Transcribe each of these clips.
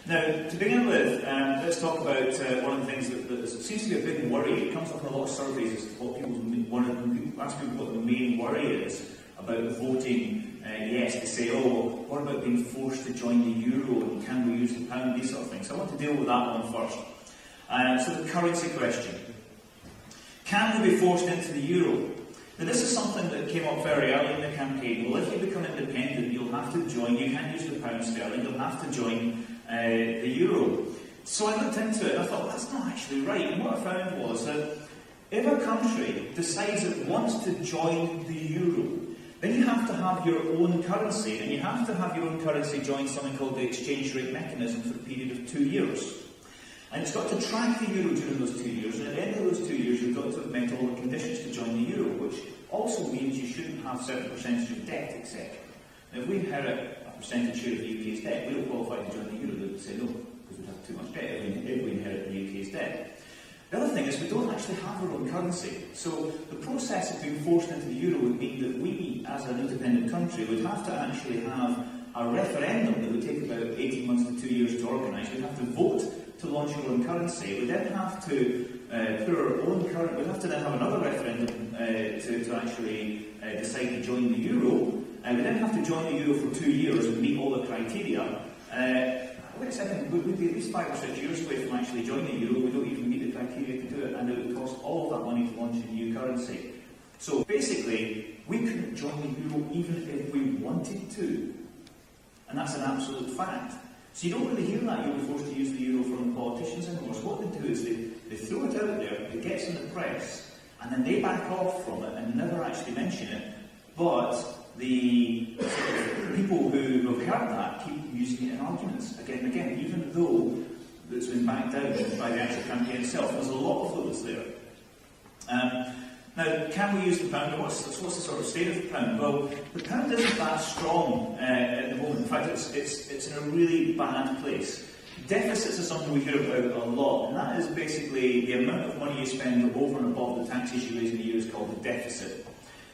Now, to begin with, let's talk about one of the things that seems to be a big worry. It comes up in a lot of surveys as to what people ask people what the main worry is about voting yes. They say, oh, what about being forced to join the euro, and can we use the pound, these sort of things. So I want to deal with that one first. So the currency question. Can we be forced into the euro? Now, this is something that came up very early in the campaign. Well, if you become independent, you'll have to join. You can't use the pound sterling. You'll have to join the euro. So I looked into it and I thought, well, that's not actually right. And what I found was that if a country decides it wants to join the euro, then you have to have your own currency, and you have to have your own currency join something called the exchange rate mechanism for a period of 2 years. And it's got to track the euro during those 2 years, and at the end of those 2 years you've got to have met all the conditions to join the euro, which also means you shouldn't have certain percentage of debt, etc. Now, if we inherit a percentage share of the UK's debt, we don't qualify to join the euro. They would say no, because we'd have too much debt if we inherit the UK's debt. The other thing is we don't actually have our own currency. So the process of being forced into the euro would mean that we, as an independent country, would have to actually have a referendum that would take about 18 months to 2 years to organise. We'd have to vote to launch our own currency. We'd then have to put our own currency. We'd have to then have another referendum to actually decide to join the euro. We'd then have to join the euro for 2 years and meet all the criteria. Wait a second, we'd be at least 5 or 6 years away from actually joining the euro. We don't even meet the criteria to do it, and it would cost all of that money to launch a new currency. So basically, we couldn't join the euro even if we wanted to. And that's an absolute fact. So you don't really hear that you'll be forced to use the euro from the politicians anymore. So what they do is they throw it out there, it gets in the press, and then they back off from it and never actually mention it. But the people who have heard that keep using it in arguments again and again, even though it's been backed down by the actual campaign itself. There's a lot of those there. Now, can we use the pound? What's the sort of state of the pound? Well, the pound isn't that strong at the moment. In fact, it's in a really bad place. Deficits are something we hear about a lot, and that is basically the amount of money you spend over and above the taxes you raise in a year is called the deficit.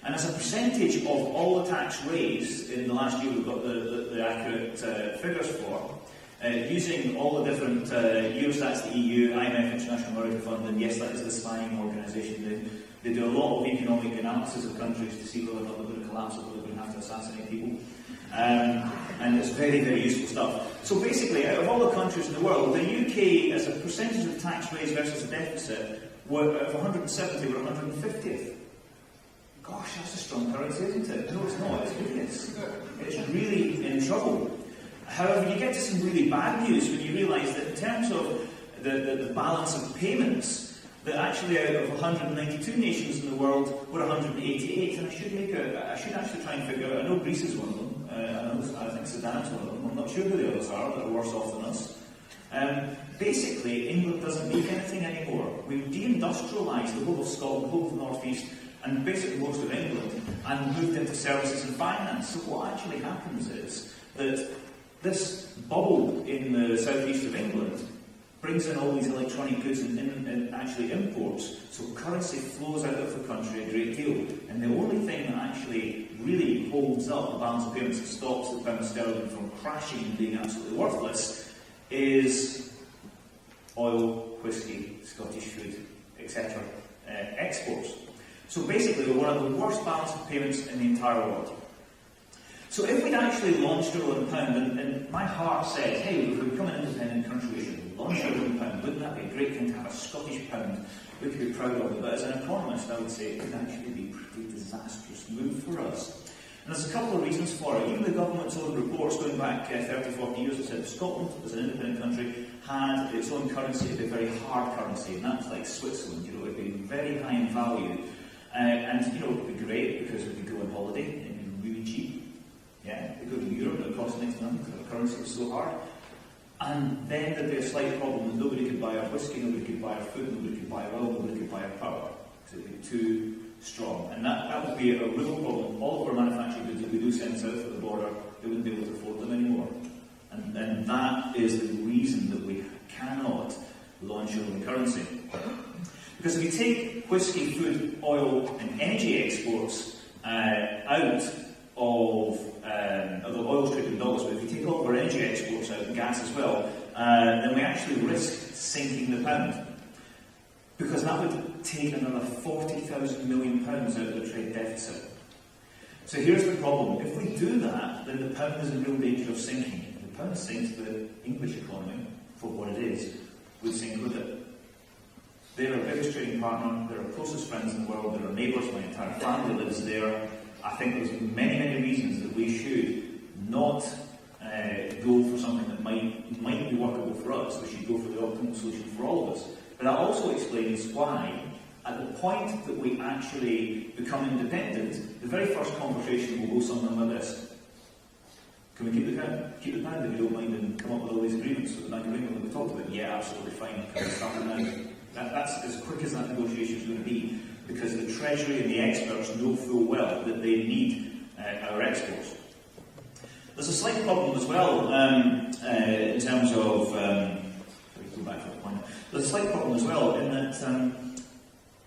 And as a percentage of all the tax raised in the last year, we've got the accurate figures for, using all the different years, that's the EU, IMF, International Monetary Fund, and yes, that is the spying organisation. They do a lot of economic analysis of countries to see whether or not they're going to collapse or whether they're going to have to assassinate people. And it's very, very useful stuff. So basically, out of all the countries in the world, the UK, as a percentage of tax raised versus a deficit, were of 170, we're 150th. Gosh, that's a strong currency, isn't it? No, it's not. It's hideous. It's really in trouble. However, you get to some really bad news when you realise that in terms of the balance of payments, that actually out of 192 nations in the world, we're 188. And I should actually try and figure out. I know Greece is one of them. I think Sudan's one of them. I'm not sure who the others are that are worse off than us. Basically, England doesn't make anything anymore. We've deindustrialised the whole of Scotland, the whole of the North East, and basically most of England, and moved into services and finance. So what actually happens is that this bubble in the southeast of England brings in all these electronic goods and actually imports, so currency flows out of the country a great deal. And the only thing that actually really holds up the balance of payments and stops the pound sterling from crashing and being absolutely worthless is oil, whisky, Scottish food, etc. Exports. So basically, we're one of the worst balance of payments in the entire world. So if we'd actually launched our own pound, and my heart says, hey, if we become an independent country, we should launch our own pound. Wouldn't that be a great thing to have a Scottish pound? We could be proud of it. But as an economist, I would say it could actually be a pretty disastrous move for us. And there's a couple of reasons for it. Even the government's own reports going back 30, 40 years have said Scotland, as an independent country, had its own currency. It'd be a very hard currency, and that's like Switzerland. It'd be very high in value. And it would be great because we could go on holiday, it'd be really cheap. Yeah, we go to Europe, it would cost next to nothing because the currency was so hard. And then there'd be a slight problem that nobody could buy our whisky, nobody could buy our food, nobody could buy our oil, nobody could buy our power. So it'd be too strong. And that would be a real problem. All of our manufactured goods that we do send south of the border, they wouldn't be able to afford them anymore. And that is the reason that we cannot launch our own currency. Because if you take whisky, food, oil and energy exports out of the oil's trading dollars, but if we take all of our energy exports out, and gas as well, then we actually risk sinking the pound. Because that would take another £40,000 million out of the trade deficit. So here's the problem. If we do that, then the pound is in real danger of sinking. If the pound sinks, the English economy, for what it is, would sink with it. They're our biggest trading partner, they're our closest friends in the world, they're our neighbours, my entire family lives there. I think there's many, many reasons that we should not go for something that might be workable for us. We should go for the optimal solution for all of us. But that also explains why, at the point that we actually become independent, the very first conversation will go something like this. Can we keep the pound if you don't mind and come up with all these agreements with the Bank of England that we talked about? Yeah, absolutely fine. Can we start it now? That's as quick as that negotiation is going to be, because the Treasury and the experts know full well that they need our exports. There's a slight problem as well in terms of. Go back to that point. There's a slight problem as well in that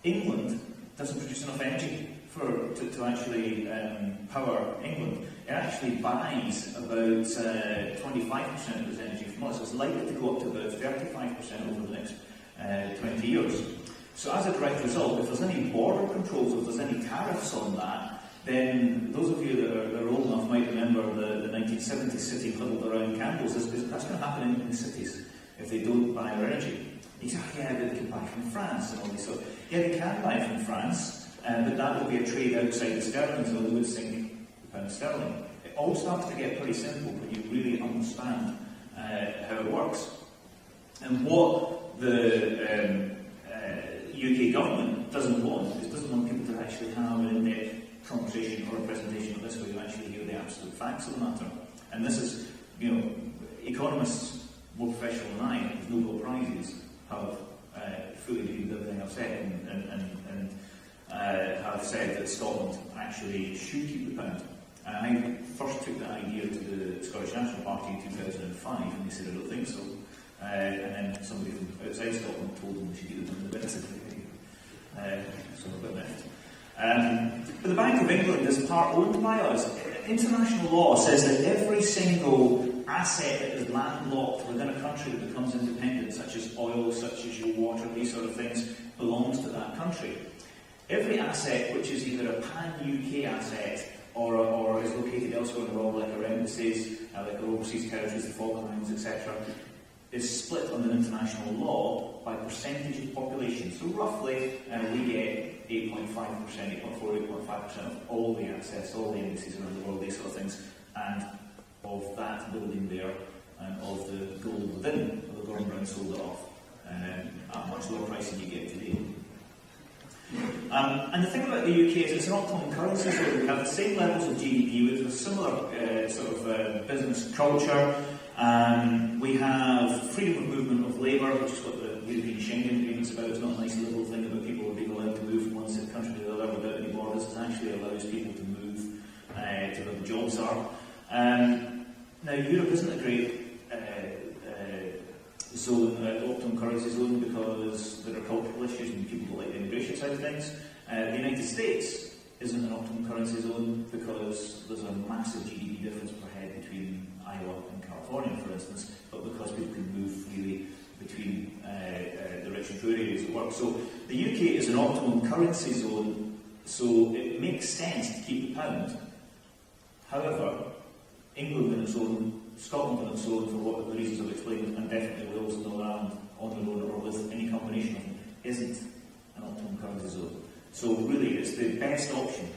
England doesn't produce enough energy to actually power England. It actually buys about 25% of its energy from us. It's likely to go up to about 35% over the next 20 years. So as a direct result, if there's any border controls, if there's any tariffs on that, then those of you that are old enough might remember the 1970s city huddled around candles. That's going to happen in cities if they don't buy our energy. You say, oh, yeah, but they can buy from France and all this stuff. Yeah, they can buy from France, but that would be a trade outside the sterling, so they would sink the pound sterling. It all starts to get pretty simple when you really understand how it works. And what the UK government doesn't want is doesn't want people to actually have an in-depth conversation or a presentation of this where you actually hear the absolute facts of the matter. And this is, economists more professional than I, with Nobel Prizes, have fully agreed with everything I've said and have said that Scotland actually should keep the pound. I first took that idea to the Scottish National Party in 2005 and they said, I don't think so. And then somebody from outside Scotland told them they should do them the best. So a bit left. But the Bank of England is part owned by us. International law says that every single asset that is landlocked within a country that becomes independent, such as oil, such as your water, these sort of things, belongs to that country. Every asset which is either a pan-UK asset or is located elsewhere in the world, like our embassies, like our overseas territories, the Falklands, etc., is split under international law by percentage of population. So roughly, we get 8.5%, 8.4%, 8.5% of all the assets, all the embassies around the world, these sort of things, and of that building there, and of the gold within, the Gordon Brown sold it off at a much lower price than you get today. And the thing about the UK is it's an optimum currency, so we have the same levels of GDP with a similar business culture. We have freedom of movement of labour, which is what the European Schengen Agreement's about. It's not a nice little thing about people being allowed to move from one country to the other without any borders. It actually allows people to move to where the jobs are. Now, Europe isn't a great optimum currency zone because there are cultural issues and people don't like the immigration side of things. The United States isn't an optimum currency zone because there's a massive GDP difference per head between Iowa and California, for instance, but because people can move freely between the rich and poor areas of work. So the UK is an optimum currency zone, so it makes sense to keep the pound. However, England on its own, Scotland on its own, for what the reasons I've explained, and definitely Wales and Northern Ireland on their own or with any combination of them, isn't an optimum currency zone. So really, it's the best option